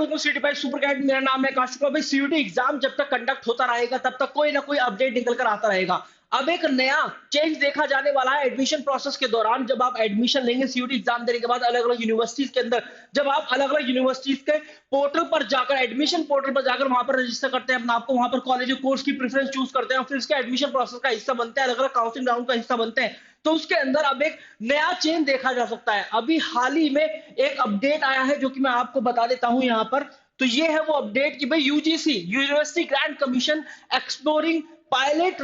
Welcome सिटीफाइड super guide. मेरा नाम है काशिफ। भाई सीयूटी एग्जाम जब तक कंडक्ट होता रहेगा तब तक कोई ना कोई अपडेट निकल कर आता रहेगा। अब एक नया चेंज देखा जाने वाला है एडमिशन प्रोसेस के दौरान। जब आप एडमिशन लेंगे सीयूटी एग्जाम देने के बाद अलग अलग यूनिवर्सिटीज के अंदर, जब आप अलग अलग यूनिवर्सिटीज के पोर्टल पर जाकर, एडमिशन पोर्टल पर जाकर वहां पर रजिस्टर करते हैं अपना आपको, वहां पर कॉलेज कोर्स की प्रेफरेंस चूज करते हैं और फिर इसके एडमिशन प्रोसेस का हिस्सा बनते हैं, अलग अलग काउंसलिंग राउंड का हिस्सा बनते हैं। तो उसके अंदर अब एक नया चेंज देखा जा सकता है। अभी हाल ही में एक अपडेट आया है जो कि मैं आपको बता देता हूं यहां पर। तो ये है वो अपडेट कि भाई UGC, university grant commission, exploring pilot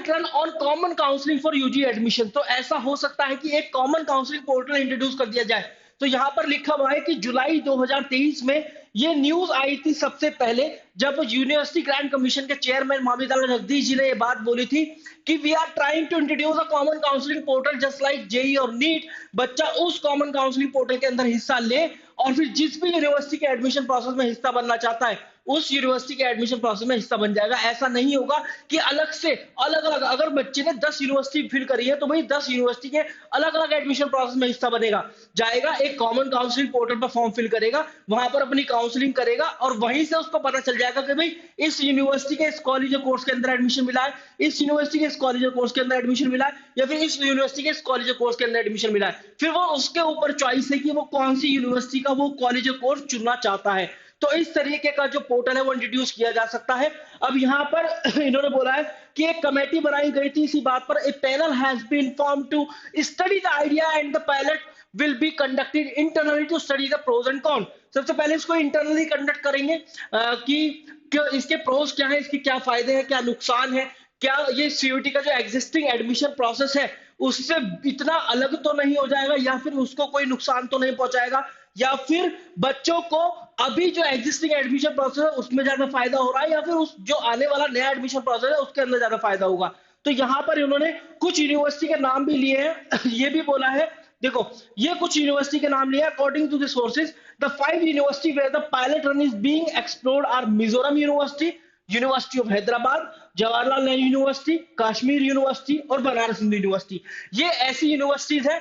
run on common counselling for UG admission. तो ऐसा हो सकता है कि एक कॉमन काउंसलिंग पोर्टल इंट्रोड्यूस कर दिया जाए। तो यहां पर लिखा हुआ है कि जुलाई 2023 में ये न्यूज आई थी सबसे पहले, जब यूनिवर्सिटी ग्रांट कमीशन के चेयरमैन महाविद्यालय जगदीश जी ने ये बात बोली थी कि we are trying to introduce a common counselling portal just like JEE और नीट। बच्चा उस कॉमन काउंसलिंग पोर्टल के अंदर हिस्सा ले और फिर जिस भी यूनिवर्सिटी के एडमिशन प्रोसेस में हिस्सा बनना चाहता है उस यूनिवर्सिटी के एडमिशन प्रोसेस में हिस्सा बन जाएगा। ऐसा नहीं होगा कि अलग से अलग अलग, अगर बच्चे ने 10 यूनिवर्सिटी फिल करी है तो भाई 10 यूनिवर्सिटी के अलग अलग एडमिशन प्रोसेस में हिस्सा बनेगा। जाएगा एक कॉमन काउंसलिंग पोर्टल पर फॉर्म फिल करेगा, वहां पर अपनी काउंसलिंग करेगा और वहीं से उसको पता चल जाएगा कि भाई इस यूनिवर्सिटी के इस कॉलेज कोर्स के अंदर एडमिशन मिला है, इस यूनिवर्सिटी के इस कॉलेज कोर्स के अंदर एडमिशन मिला है, या फिर इस यूनिवर्सिटी के इस कॉलेज कोर्स के अंदर एडमिशन मिला है। फिर वो उसके ऊपर चॉइस है कि वो कौन सी यूनिवर्सिटी का वो कॉलेज कोर्स चुनना चाहता है। तो इस तरीके का जो पोर्टल है वो इंट्रोड्यूस किया जा सकता है। अब यहाँ पर इन्होंने बोला है कि एक कमेटी बनाई गई थी इसी बात पर। A panel has been formed to study the idea and the pilot will be conducted internally to study the pros and con. सबसे पहले इसको इंटरनली कंडक्ट करेंगे कि इसके प्रोज क्या है, इसके क्या फायदे हैं, क्या नुकसान है, क्या ये सीयूटी का जो एग्जिस्टिंग एडमिशन प्रोसेस है उससे इतना अलग तो नहीं हो जाएगा, या फिर उसको कोई नुकसान तो नहीं पहुंचाएगा, या फिर बच्चों को अभी जो एग्जिस्टिंग एडमिशन प्रोसेस है उसमें ज्यादा फायदा हो रहा है, या फिर उस जो आने वाला नया एडमिशन प्रोसेस है उसके अंदर ज्यादा फायदा होगा। तो यहाँ पर इन्होंने कुछ यूनिवर्सिटी के नाम भी लिए हैं। ये भी बोला है, देखो ये कुछ यूनिवर्सिटी के नाम लिए according to the sources. The 5 university where the pilot run is being explored are Mizoram university, university of Hyderabad, Jawaharlal Nehru university, Kashmir university और बनारस हिंदू यूनिवर्सिटी। ये ऐसी यूनिवर्सिटीज है,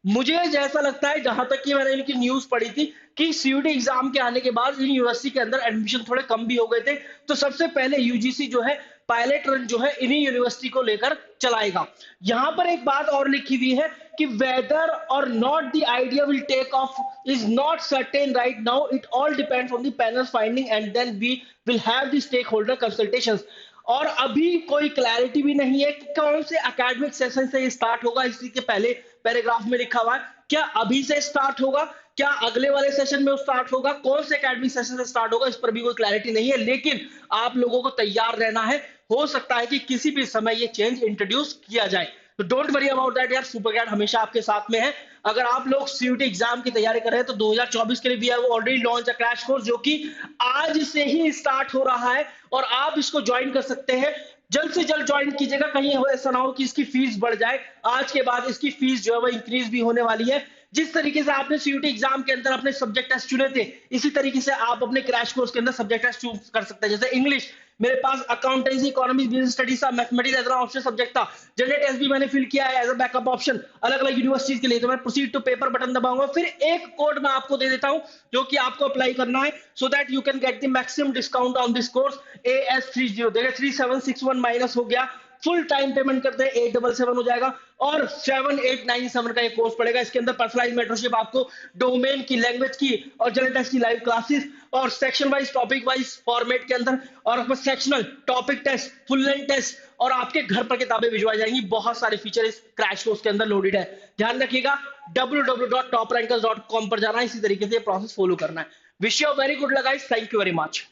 मुझे जैसा लगता है जहां तक कि मैंने इनकी न्यूज पढ़ी थी कि सीयूटी एग्जाम के आने के बाद इन यूनिवर्सिटी के अंदर एडमिशन थोड़े कम भी हो गए थे। तो सबसे पहले यूजीसी जो है पायलट रन जो है इन्हीं यूनिवर्सिटी को लेकर चलाएगा। यहां पर एक बात और लिखी हुई है कि वेदर और not the idea will take off is not certain right now, it all depends on the panel finding and then we will have the stakeholder consultations. और अभी कोई क्लैरिटी भी नहीं है कि कौन से एकेडमिक सेशन से ये स्टार्ट होगा। इसी के पहले पैराग्राफ में लिखा हुआ है क्या अभी से स्टार्ट होगा, क्या अगले वाले सेशन में स्टार्ट होगा, कौन से एकेडमिक सेशन से स्टार्ट होगा, इस पर भी कोई क्लैरिटी नहीं है। लेकिन आप लोगों को तैयार रहना है, हो सकता है कि किसी भी समय ये चेंज इंट्रोड्यूस किया जाए। तो डोंट वरी अबाउट दैट यार, सुपर गाइड हमेशा आपके साथ में है। अगर आप लोग सीयूटी एग्जाम की तैयारी कर रहे हैं तो 2024 के लिए भी है वो ऑलरेडी लॉन्च है क्रैश कोर्स, जो कि आज से ही स्टार्ट हो रहा है और आप इसको ज्वाइन कर सकते हैं। जल्द से जल्द ज्वाइन कीजिएगा, कहीं ऐसा ना हो कि इसकी फीस बढ़ जाए। आज के बाद इसकी फीस जो है वो इंक्रीज भी होने वाली है। जिस तरीके से आपने सीयूटी एग्जाम के अंदर अपने सब्जेक्ट टेस्ट चुने थे, इसी तरीके से आप अपने क्रैश कोर्स के अंदर सब्जेक्ट टेस्ट चूज कर सकते हैं। जैसे इंग्लिश मेरे पास अकाउंटेंसी, इकोनॉमिक्स, बिजनेस स्टडीज था, मैथमेटिक्स एज ऑप्शन सब्जेक्ट था, जनरल टेस्ट भी मैंने फिल किया है एज अ बैकअप ऑप्शन अलग अलग यूनिवर्सिटीज के लिए। तो मैं प्रोसीड टू पेपर बटन दबाऊंगा, फिर एक कोड मैं आपको दे देता हूं जो कि आपको अप्लाई करना है so that you can get the maximum discount on this course. AS30 देखिए 3761 माइनस हो गया, फुल टाइम पेमेंट करते हैं 877 हो जाएगा और 7897 का ये कोर्स पड़ेगा। इसके अंदर पर्सनलाइज मेंटरशिप, आपको डोमेन की, लैंग्वेज की और जनरल टेस्ट की लाइव क्लासेस और section wise topic wise format के अंदर, और आपको sectional topic test, full length test और आपके घर पर किताबें भिजवाई जाएंगी। बहुत सारे फीचर इस क्रैश कोर्स के अंदर लोडेड है। ध्यान रखिएगा www.toprankers.com पर जाना है, इसी तरीके से प्रोसेस फॉलो करना है। Wish you very good luck guys, thank you very much.